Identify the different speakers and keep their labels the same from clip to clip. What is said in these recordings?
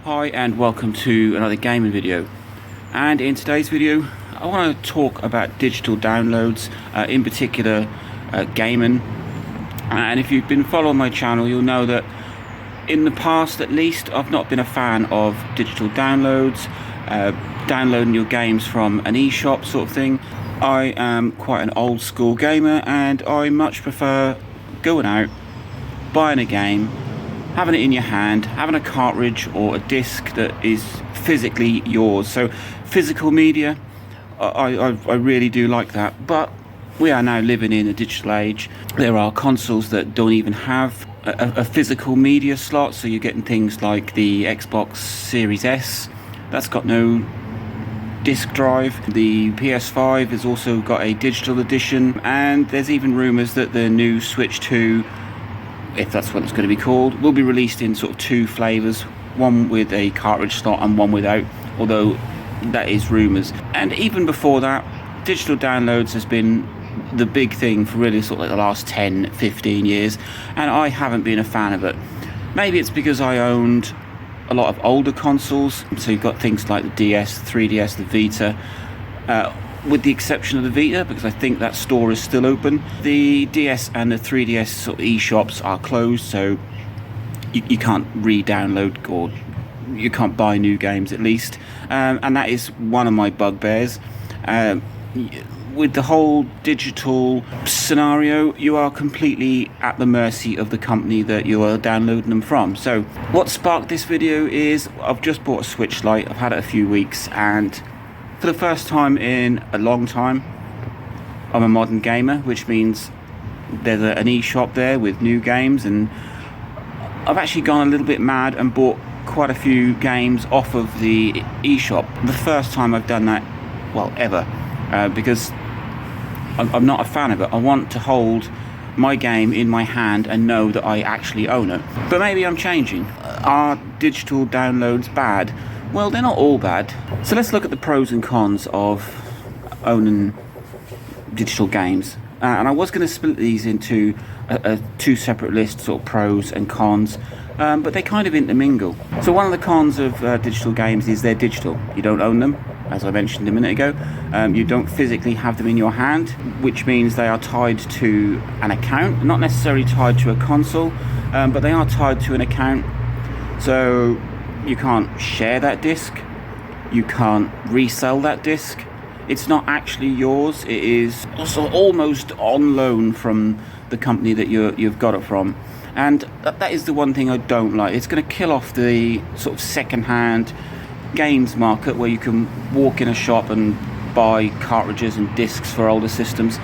Speaker 1: Hi and welcome to another gaming video, and in today's video I want to talk about digital downloads, in particular gaming. And if you've been following my channel, you'll know that in the past at least I've not been a fan of digital downloads, downloading your games from an eShop sort of thing. I am quite an old school gamer and I much prefer going out, buying a game, having it in your hand, having a cartridge or a disc that is physically yours. So physical media, I really do like that. But we are now living in a digital age. There are consoles that don't even have a physical media slot, so you're getting things like the Xbox Series S that's got no disc drive. The PS5 has also got a digital edition, and there's even rumours that the new Switch 2, if that's what it's going to be called, will be released in sort of two flavours, one with a cartridge slot and one without, although that is rumours. And even before that, digital downloads has been the big thing for really sort of like the last 10-15 years, and I haven't been a fan of it. Maybe it's because I owned a lot of older consoles, so you've got things like the DS, 3DS, the Vita, with the exception of the Vita, because I think that store is still open. The DS and the 3DS sort of eShops are closed, so you can't re-download, or you can't buy new games at least, and that is one of my bugbears. With the whole digital scenario, you are completely at the mercy of the company that you are downloading them from. So what sparked this video is I've just bought a Switch Lite. I've had it a few weeks, and for the first time in a long time, I'm a modern gamer, which means there's an eShop there with new games, and I've actually gone a little bit mad and bought quite a few games off of the eShop. The first time I've done that, well, ever, because I'm not a fan of it. I want to hold my game in my hand and know that I actually own it. But maybe I'm changing. Are digital downloads bad? Well, they're not all bad. So let's look at the pros and cons of owning digital games. And I was going to split these into two separate lists, sort of pros and cons, but they kind of intermingle. So one of the cons of digital games is they're digital. You don't own them, as I mentioned a minute ago. You don't physically have them in your hand, which means they are tied to an account, not necessarily tied to a console, but they are tied to an account. So you can't share that disc, you can't resell that disc. It's not actually yours. It is also almost on loan from the company that you've got it from. And that is the one thing I don't like. It's going to kill off the sort of second-hand games market where you can walk in a shop and buy cartridges and discs for older systems.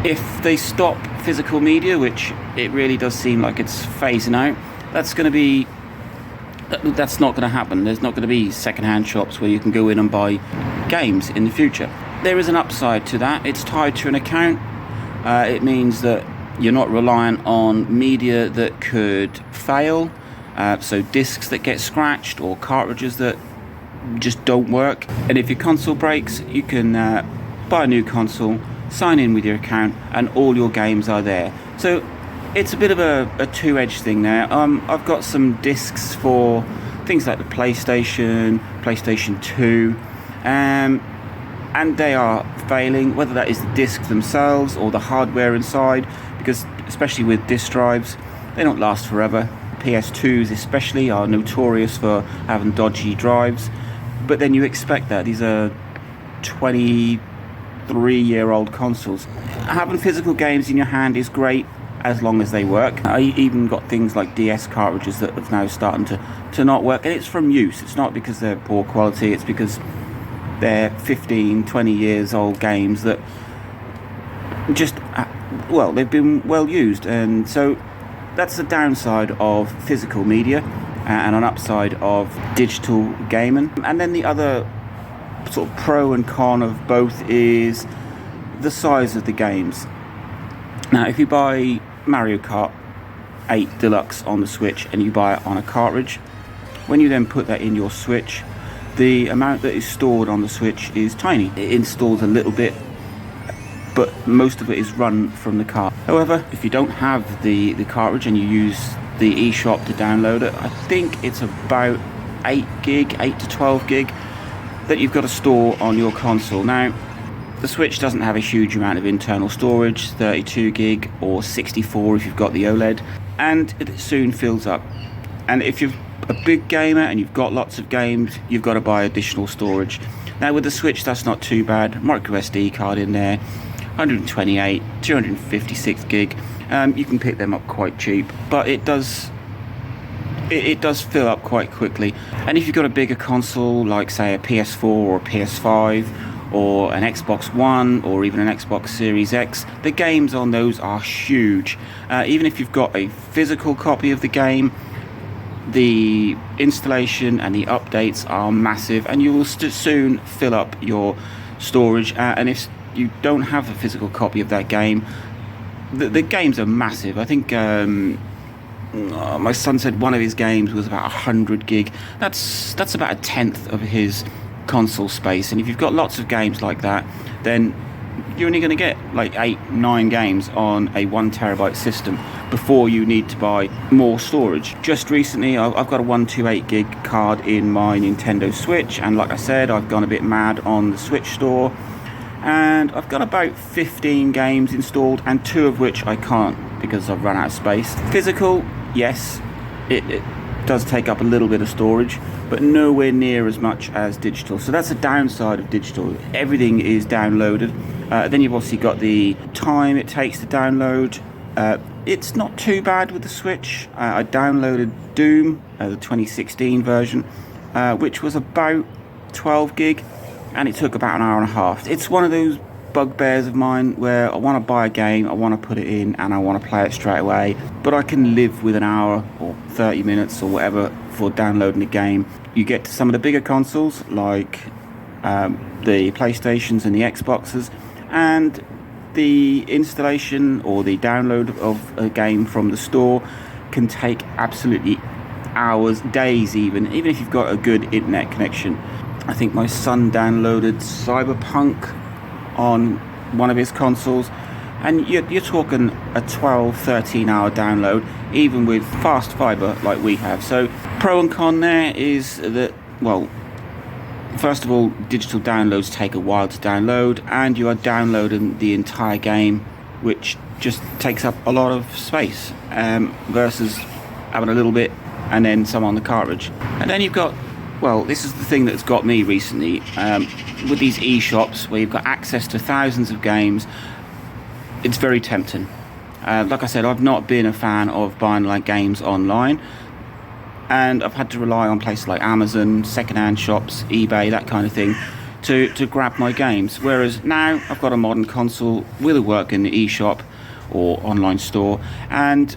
Speaker 1: If they stop physical media, which it really does seem like it's phasing out, that's not going to happen. There's not going to be second-hand shops where you can go in and buy games in the future. There is an upside to that. It's tied to an account. It means that you're not reliant on media that could fail, so discs that get scratched or cartridges that just don't work. And if your console breaks, you can buy a new console, sign in with your account, and all your games are there. So it's a bit of a two-edged thing there. I've got some discs for things like the PlayStation 2, and they are failing, whether that is the discs themselves or the hardware inside, because especially with disc drives, they don't last forever. PS2s especially are notorious for having dodgy drives, but then you expect that. These are 23-year-old consoles. Having physical games in your hand is great as long as they work. I even got things like DS cartridges that have now starting to not work, and it's from use. It's not because they're poor quality, it's because they're 15-20 years old games that just, well, they've been well used. And so that's the downside of physical media and an upside of digital gaming. And then the other sort of pro and con of both is the size of the games. Now, if you buy Mario Kart 8 Deluxe on the Switch and you buy it on a cartridge, when you then put that in your Switch, the amount that is stored on the Switch is tiny. It installs a little bit, but most of it is run from the cart. However, if you don't have the cartridge and you use the eShop to download it, I think it's about 8 gig, 8 to 12 gig that you've got to store on your console. Now, the Switch doesn't have a huge amount of internal storage, 32 gig or 64 if you've got the OLED, and it soon fills up. And if you're a big gamer and you've got lots of games, you've got to buy additional storage. Now with the Switch, that's not too bad. Micro SD card in there, 128, 256 gig. You can pick them up quite cheap, but it does fill up quite quickly. And if you've got a bigger console, like say a PS4 or a PS5 or an Xbox One or even an Xbox Series X, the games on those are huge. Even if you've got a physical copy of the game, the installation and the updates are massive, and you will soon fill up your storage. And if you don't have a physical copy of that game, the games are massive. I think my son said one of his games was about 100 gig. That's about a tenth of his console space. And if you've got lots of games like that, then you're only going to get like 8-9 games on a 1 terabyte system before you need to buy more storage. Just recently I've got a 128 gig card in my Nintendo Switch, and like I said, I've gone a bit mad on the Switch store, and I've got about 15 games installed, and 2 of which I can't because I've run out of space. Physical, yes, it does take up a little bit of storage, but nowhere near as much as digital. So that's a downside of digital. Everything is downloaded. Then you've obviously got the time it takes to download. It's not too bad with the Switch. I downloaded Doom, the 2016 version, which was about 12 gig, and it took about an hour and a half. It's one of those bugbears of mine where I want to buy a game, I want to put it in, and I want to play it straight away, but I can live with an hour or 30 minutes or whatever for downloading the game. You get to some of the bigger consoles like the PlayStations and the Xboxes, and the installation or the download of a game from the store can take absolutely hours, days even if you've got a good internet connection. I think my son downloaded Cyberpunk on one of his consoles, and you're talking a 12-13 hour download, even with fast fiber like we have. So pro and con there is that, well, first of all, digital downloads take a while to download, and you are downloading the entire game, which just takes up a lot of space, versus having a little bit and then some on the cartridge. And then you've got, well, this is the thing that's got me recently, with these e-shops where you've got access to thousands of games. It's very tempting. Like I said, I've not been a fan of buying like games online, and I've had to rely on places like Amazon, second-hand shops, eBay, that kind of thing, to grab my games. Whereas now I've got a modern console, will work in the e-shop or online store, and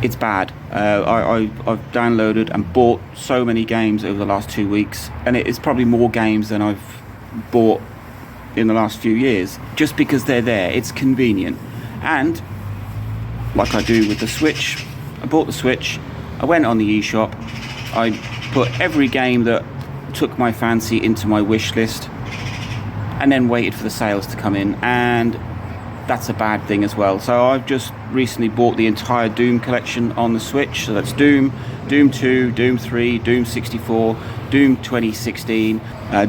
Speaker 1: it's bad. I've downloaded and bought so many games over the last 2 weeks, and it is probably more games than I've bought in the last few years, just because they're there. It's convenient. And like I do with the Switch, I bought the Switch, I went on the eShop, I put every game that took my fancy into my wish list, and then waited for the sales to come in, and that's a bad thing as well. So I've just recently bought the entire Doom collection on the Switch. So that's Doom, Doom 2, Doom 3, Doom 64, Doom 2016,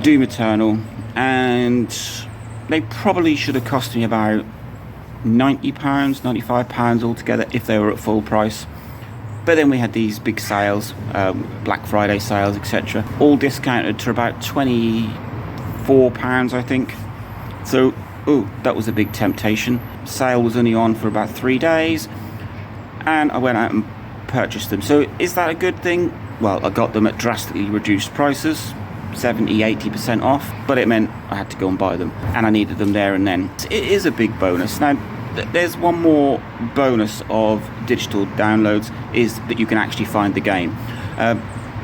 Speaker 1: Doom Eternal, and they probably should have cost me about £90, £95 altogether if they were at full price. But then we had these big sales, Black Friday sales, etc., all discounted to about £24, I think. So, that was a big temptation. Sale was only on for about 3 days, and I went out and purchased them. So is that a good thing? Well, I got them at drastically reduced prices, 70-80% off, but it meant I had to go and buy them, and I needed them there and then. It is a big bonus. Now, there's one more bonus of digital downloads, is that you can actually find the game.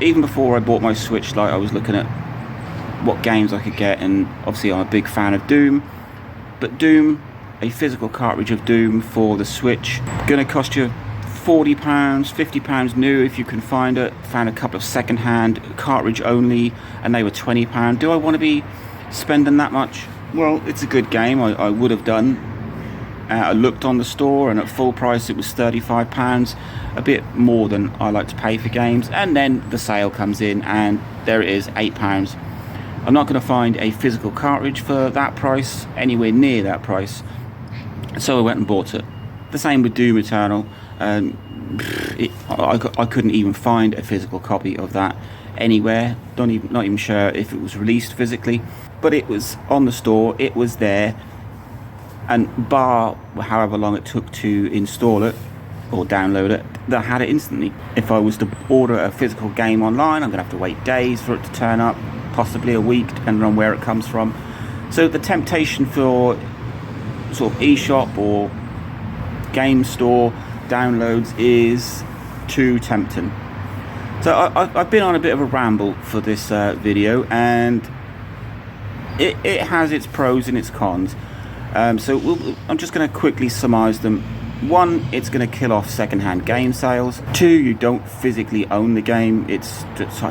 Speaker 1: Even before I bought my Switch Lite, I was looking at what games I could get, and obviously I'm a big fan of Doom. But Doom, a physical cartridge of Doom for the Switch, going to cost you £40, £50 new if you can find it. Found a couple of second-hand cartridge only, and they were £20. Do I want to be spending that much? Well, it's a good game. I would have done. I looked on the store, and at full price it was £35, a bit more than I like to pay for games. And then the sale comes in, and there it is, £8. I'm not going to find a physical cartridge for that price, anywhere near that price, so I went and bought it. The same with Doom Eternal. I couldn't even find a physical copy of that anywhere. Not even sure if it was released physically, but it was on the store, it was there, and bar however long it took to install it or download it, they had it instantly. If I was to order a physical game online, I'm gonna have to wait days for it to turn up, possibly a week, depending on where it comes from. So the temptation for sort of eShop or game store downloads is too tempting. So I've been on a bit of a ramble for this video, and it has its pros and its cons. I'm just going to quickly surmise them. One, it's going to kill off second-hand game sales. Two, you don't physically own the game. It's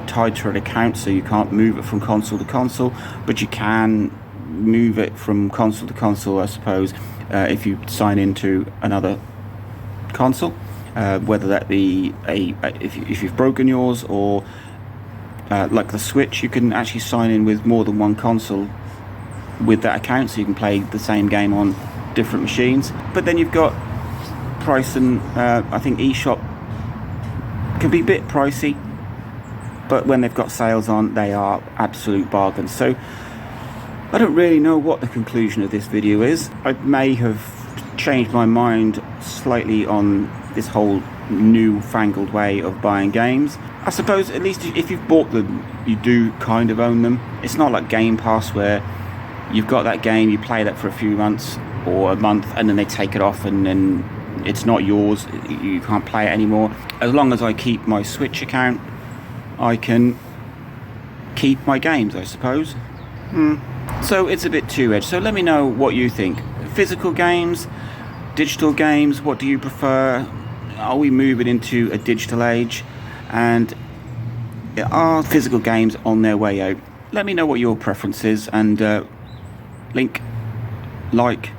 Speaker 1: tied to an account, so you can't move it from console to console, but you can move it from console to console, I suppose, if you sign into another console, whether that be if you've broken yours, or like the Switch, you can actually sign in with more than one console with that account, so you can play the same game on different machines. But then you've got price, and I think eShop can be a bit pricey, but when they've got sales on, they are absolute bargains. So I don't really know what the conclusion of this video is. I may have changed my mind slightly on this whole newfangled way of buying games. I suppose at least if you've bought them, you do kind of own them. It's not like Game Pass, where you've got that game, you play that for a few months or a month, and then they take it off, and then it's not yours, you can't play it anymore. As long as I keep my Switch account, I can keep my games, I suppose. So it's a bit two-edged. So let me know what you think. Physical games, digital games, what do you prefer? Are we moving into a digital age? And are physical games on their way out? Let me know what your preference is, and like,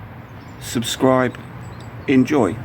Speaker 1: subscribe, enjoy.